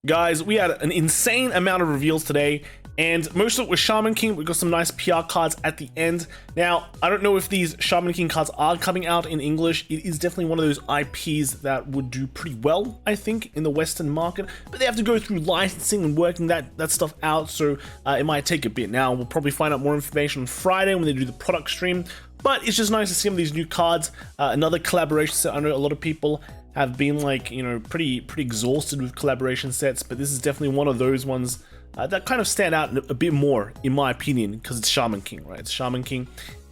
Guys, we had an insane amount of reveals today, and most of it was Shaman King. We got some nice PR cards at the end. Now, I don't know if these Shaman King cards are coming out in English. It is definitely one of those IPs that would do pretty well, I think, in the Western market, but they have to go through licensing and working that stuff out, so it might take a bit. Now, we'll probably find out more information on Friday when they do the product stream, but it's just nice to see some of these new cards. Another collaboration set. I know a lot of people have been like, you know, pretty exhausted with collaboration sets, but this is definitely one of those ones that kind of stand out a bit more, in my opinion, because it's Shaman King, right? It's Shaman King,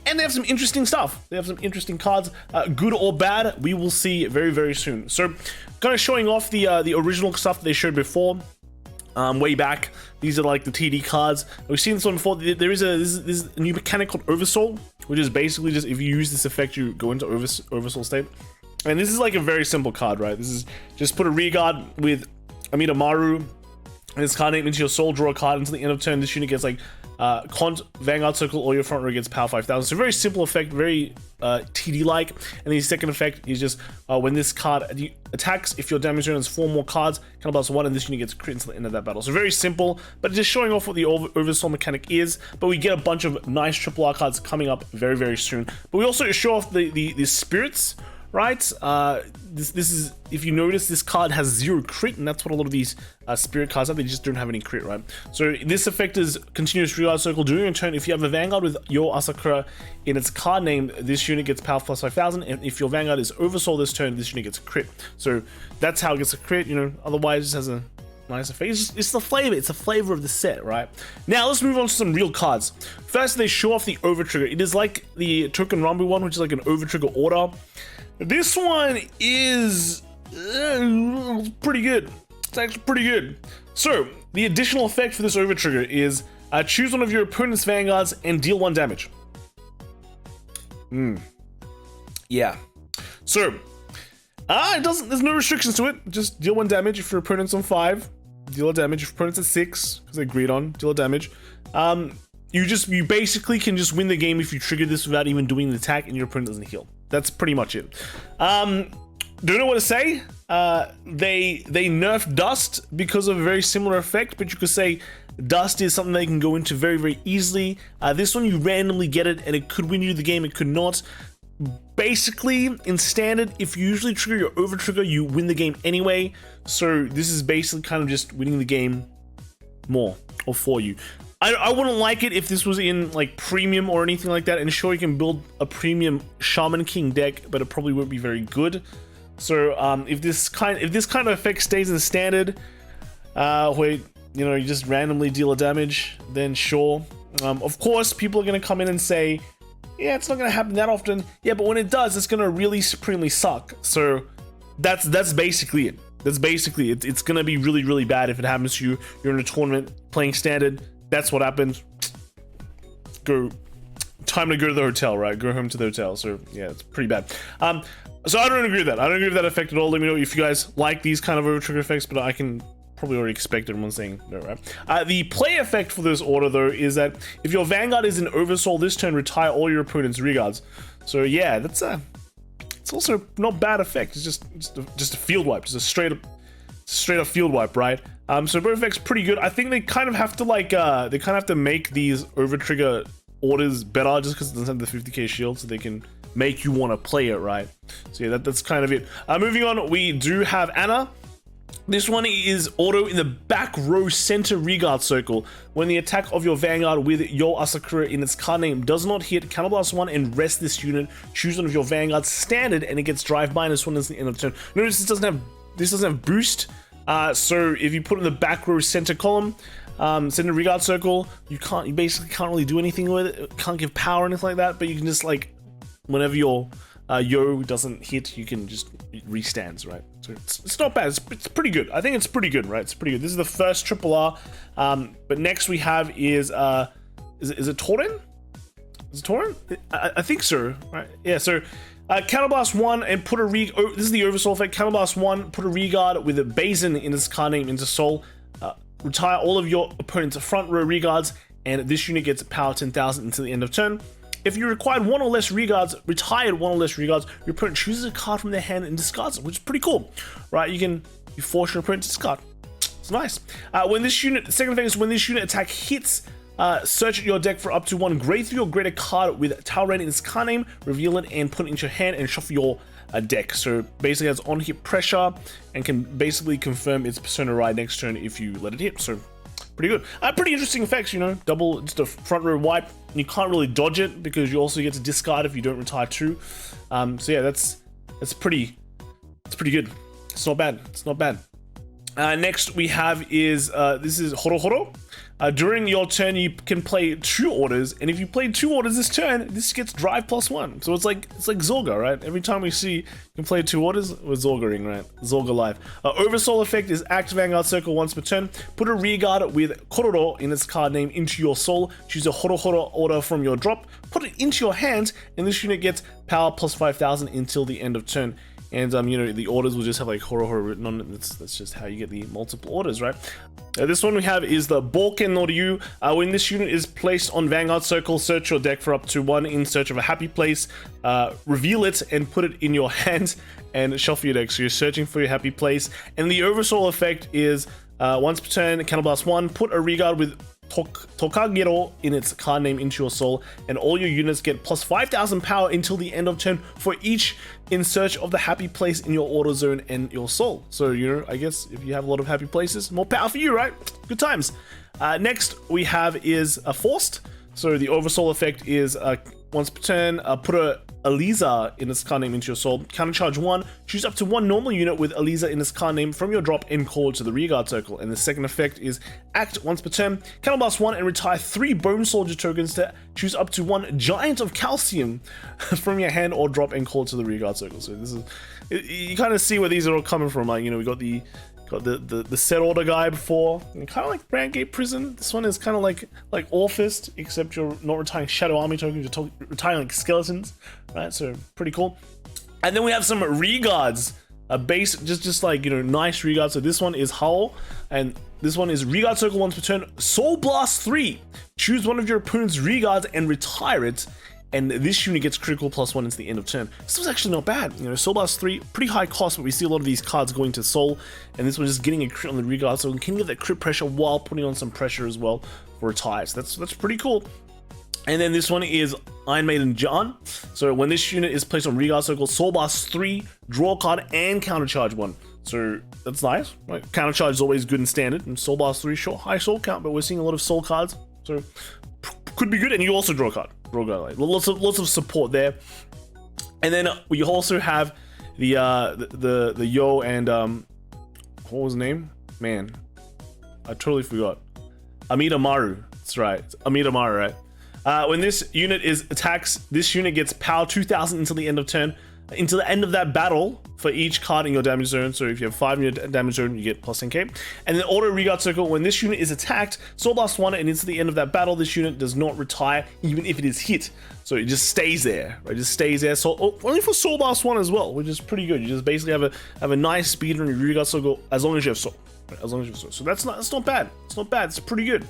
and they have some interesting stuff. They have some interesting cards, good or bad. We will see very soon. So, kind of showing off the original stuff that they showed before. Way back, these are like the TD cards. We've seen this one before. There is this new mechanic called Oversoul, which is basically just if you use this effect, you go into Oversoul state. And this is like a very simple card, right? This is just put a rear guard with Amidamaru and this card name into your soul, draw a card until the end of turn. This unit gets like Cont, Vanguard Circle, or your front row gets power 5000. So very simple effect, very TD-like. And the second effect is just when this card attacks, if your damage zone has 4 more cards, counterblast 1, and this unit gets crit until the end of that battle. So very simple, but just showing off what the Oversoul mechanic is. But we get a bunch of nice triple R cards coming up very soon. But we also show off the spirits, right? This is, if you notice, this card has 0 crit, and that's what a lot of these spirit cards have. They just don't have any crit, right? So this effect is continuous rear guard circle. During a turn, if you have a Vanguard with your Asakura in its card name, this unit gets power plus 5000, and if your Vanguard is Oversoul this turn, this unit gets a crit. So that's how it gets a crit, you know. Otherwise, it just has a nice effect. It's the flavor. It's the flavor of the set, right? Now let's move on to some real cards. First, they show off the over trigger. It is like the Token Rambu one, which is like an over trigger order. This one is pretty good. It's actually pretty good. So, the additional effect for this over trigger is choose one of your opponent's Vanguards and deal 1 damage. Yeah. So, there's no restrictions to it. Just deal 1 damage if your opponent's on 5. Deal a damage if your opponent's at 6, because they agreed on. Deal a damage. You basically can just win the game if you trigger this without even doing the attack and your opponent doesn't heal. That's pretty much it. Don't know what to say. They nerfed Dust because of a very similar effect, but you could say Dust is something they can go into very easily. This one, you randomly get it, and it could win you the game, it could not. Basically, in Standard, if you usually trigger your over trigger, you win the game anyway. So this is basically kind of just winning the game more, or for you. I wouldn't like it if this was in like premium or anything like that, and sure, you can build a premium Shaman King deck, but it probably won't be very good. So if this kind of effect stays in Standard, where you know you just randomly deal a damage, then sure. Of course, people are gonna come in and say, yeah, it's not gonna happen that often. Yeah, but when it does, it's gonna really supremely suck. So that's basically it. That's basically it. It's gonna be really bad if it happens to you. You're in a tournament playing Standard. That's what happens. Time to go to the hotel, right? Go home to the hotel. So yeah, it's pretty bad. So I don't agree with that. I don't agree with that effect at all. Let me know if you guys like these kind of over trigger effects, but I can probably already expect everyone saying no, right? The play effect for this order though is that if your Vanguard is in Oversoul this turn, retire all your opponent's rearguards. So yeah, that's it's also not bad effect. It's just a field wipe, just a straight up field wipe, right? So both effects pretty good. I think they kind of have to like make these over trigger orders better just because it doesn't have the 50k shield, so they can make you want to play it, right? So yeah, that's kind of it. Moving on, we do have Anna. This one is auto in the back row center rearguard circle. When the attack of your Vanguard with your Asakura in its card name does not hit, counterblast 1 and rest this unit. Choose one of your Vanguards Standard, and it gets drive -1 until the end of the turn. Notice this doesn't have boost. So if you put it in the back row center column, center rearguard circle, you basically can't really do anything with it. Can't give power or anything like that, but you can just like, whenever your Yo doesn't hit, you can just restands, right? So it's not bad. It's pretty good. I think it's pretty good, right? It's pretty good. This is the first triple R. But next we have is it Torin? Is it Torin? I think so, right? Yeah. So counterblast 1 and put a this is the Oversoul effect. Counterblast 1, put a rearguard with a Bazin in its card name into Soul. Retire all of your opponent's front row rearguards, and this unit gets power 10,000 until the end of turn. If you required 1 or less rearguards, retired 1 or less rearguards, your opponent chooses a card from their hand and discards it, which is pretty cool, right? You force your opponent to discard. It's nice. When this unit, second thing is when this unit attack hits, search your deck for up to one grade 3 or greater card with Talrand in its card name, reveal it and put it into your hand and shuffle your deck. So basically has on-hit pressure and can basically confirm its Persona Ride next turn if you let it hit. So pretty good. Pretty interesting effects, you know, double, just a front row wipe. And you can't really dodge it because you also get to discard if you don't retire 2. So yeah, that's pretty good. It's not bad. It's not bad. Next we have is, this is Horo Horo. During your turn, you can play 2 orders, and if you play 2 orders this turn, this gets drive +1. So it's like Zorga, right? Every time we see you can play 2 orders, we're Zorgaing, right? Zorga live. Oversoul effect is act Vanguard Circle once per turn. Put a rear guard with Kororo in its card name into your soul. Choose a Horo Horo order from your drop. Put it into your hand, and this unit gets power +5,000 until the end of turn. And you know, the orders will just have like Horo Horo written on it. That's just how you get the multiple orders, right? This one we have is the Bolken Noryu. When this unit is placed on Vanguard Circle, search your deck for up to 1 in search of a happy place. Reveal it and put it in your hand and shuffle your deck. So you're searching for your happy place. And the Oversoul effect is once per turn, Counterblast 1, put a regard with Tokagero in its card name into your soul, and all your units get +5,000 power until the end of turn for each in search of the happy place in your auto zone and your soul. So, you know, I guess if you have a lot of happy places, more power for you, right? Good times. Next we have is a Forced. So the Oversoul effect is once per turn, put a Aliza in its card name into your soul. Countercharge 1, choose up to 1 normal unit with Aliza in its card name from your drop and call it to the rearguard circle. And the second effect is act once per turn, Counterblast 1 and retire 3 Bone Soldier tokens to choose up to 1 Giant of Calcium from your hand or drop and call it to the rearguard circle. So this is, you kind of see where these are all coming from. Like, you know, we got the set order guy before, and kind of like Brandgate Prison. This one is kind of like Orfist, except you're not retiring Shadow Army tokens, you're retiring like skeletons, right? So pretty cool. And then we have some regards, a base, just like, you know, nice regards. So this one is Howl, and this one is Regard Circle once per turn. Soul Blast 3. Choose one of your opponent's regards and retire it. And this unit gets critical +1 into the end of turn. This was actually not bad. You know, Soul Blast 3, pretty high cost, but we see a lot of these cards going to Soul. And this one just getting a crit on the regard, so we can get that crit pressure while putting on some pressure as well for retires. That's pretty cool. And then this one is Iron Maiden John. So when this unit is placed on regard circle, Soul Blast 3, draw a card, and countercharge 1. So that's nice, right? Countercharge is always good and standard. And Soul Blast 3, sure, high soul count, but we're seeing a lot of soul cards. So could be good, and you also draw a card. Like, lots of support there. And then we also have the Yo and what was his name? Man, I totally forgot. Amida Maru. That's right, it's Amida Maru, right? When this unit attacks, this unit gets power 2,000 until the end of turn. Until the end of that battle for each card in your damage zone. So if you have 5 in your damage zone, you get +10k. And then auto regard circle, when this unit is attacked, Soul Blast 1 and into the end of that battle, this unit does not retire even if it is hit. So it just stays there, right? It just stays there. So only for Soul Blast 1 as well, which is pretty good. You just basically have a nice speed on your regard circle as long as you have soul. Right? As long as you have soul. So that's not bad. It's not bad. It's pretty good.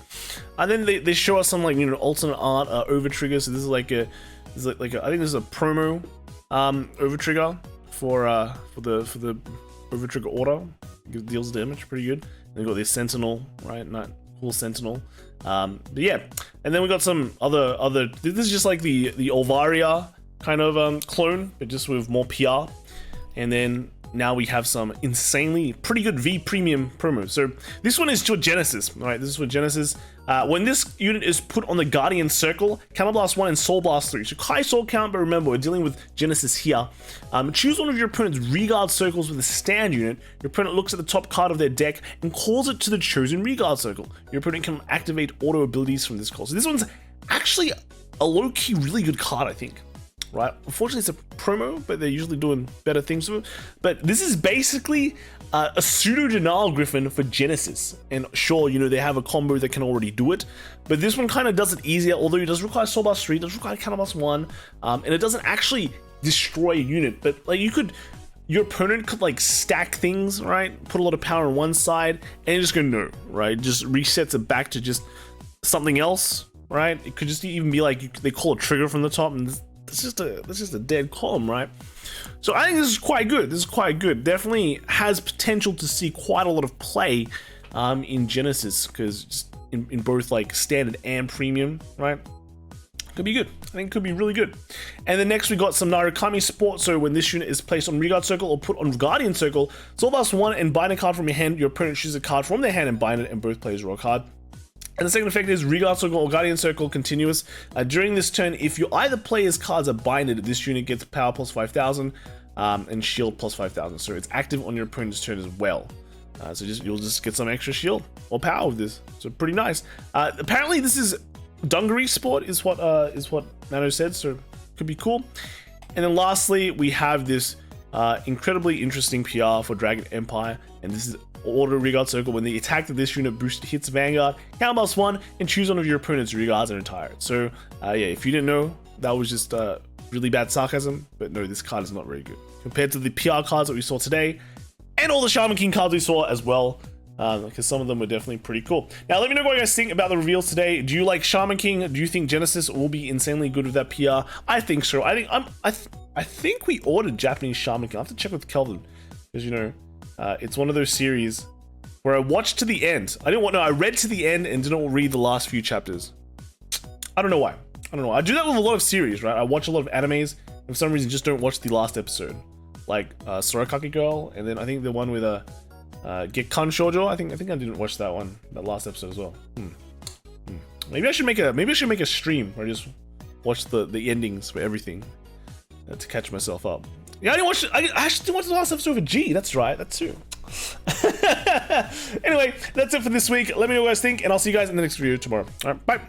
And then they show us some, like, you know, alternate art over trigger. So this is like a I think this is a promo over trigger for the over trigger auto. It deals damage pretty good. And we got this Sentinel, right? Not cool Sentinel. But yeah, and then we got some other. This is just like the Olvaria kind of clone, but just with more PR. And then now we have some insanely pretty good V premium promos. So this one is to Genesis, all right? This is for Genesis. When this unit is put on the Guardian Circle, Counterblast 1 and Soul Blast 3. So high soul count, but remember, we're dealing with Genesis here. Choose one of your opponent's regard circles with a stand unit. Your opponent looks at the top card of their deck and calls it to the chosen regard circle. Your opponent can activate auto abilities from this call. So this one's actually a low-key really good card, I think. Right? Unfortunately, it's a promo, but they're usually doing better things with it. But this is basically a pseudo-denial Griffon for Genesis. And sure, you know, they have a combo that can already do it, but this one kind of does it easier, although it does require Soul Blast 3, it does require Counterblast 1, and it doesn't actually destroy a unit, but like your opponent could like stack things, right? Put a lot of power on one side, and you're just gonna know, right? Just resets it back to just something else, right? It could just even be like, they call a trigger from the top, and that's just a dead column, right? So I think this is quite good. This is quite good. Definitely has potential to see quite a lot of play in Genesis, because in both like standard and premium, right? Could be good. I think it could be really good. And then next we got some Narukami Sport. So when this unit is placed on Rearguard Circle or put on Guardian Circle, so last one and bind a card from your hand. Your opponent chooses a card from their hand and bind it, and both players draw a card. And the second effect is Rearguard Circle or Guardian Circle continuous. During this turn, if you either player's cards are binded, this unit gets power plus 5,000 and shield plus 5,000. So it's active on your opponent's turn as well. So you'll just get some extra shield or power with this. So pretty nice. Apparently this is Dungaree Sport is what Nano said, so could be cool. And then lastly, we have this incredibly interesting PR for Dragon Empire, and this is Auto Rearguard Circle. When the attack of this unit boost hits Vanguard, count +1 and choose one of your opponent's rearguards and retire it. So yeah, if you didn't know, that was just really bad sarcasm, but no, this card is not very good compared to the PR cards that we saw today and all the Shaman King cards we saw as well. Because some of them were definitely pretty cool. Now, let me know what you guys think about the reveals today. Do you like Shaman King? Do you think Genesis will be insanely good with that PR? I think so. I think we ordered Japanese Shaman King. I have to check with Kelvin, because you know, it's one of those series where I watched to the end. I read to the end and didn't read the last few chapters. I don't know why. I don't know. I do that with a lot of series, right? I watch a lot of animes, and for some reason just don't watch the last episode, like Sorakaki Girl, and then I think the one with Gekkan Shoujo. I think I didn't watch that one, that last episode as well. Maybe I should make a stream where I just watch the endings for everything to catch myself up. Yeah, I actually didn't watch the last episode of G. That's right, that's true. Anyway, that's it for this week. Let me know what you guys think, and I'll see you guys in the next video tomorrow. All right, bye.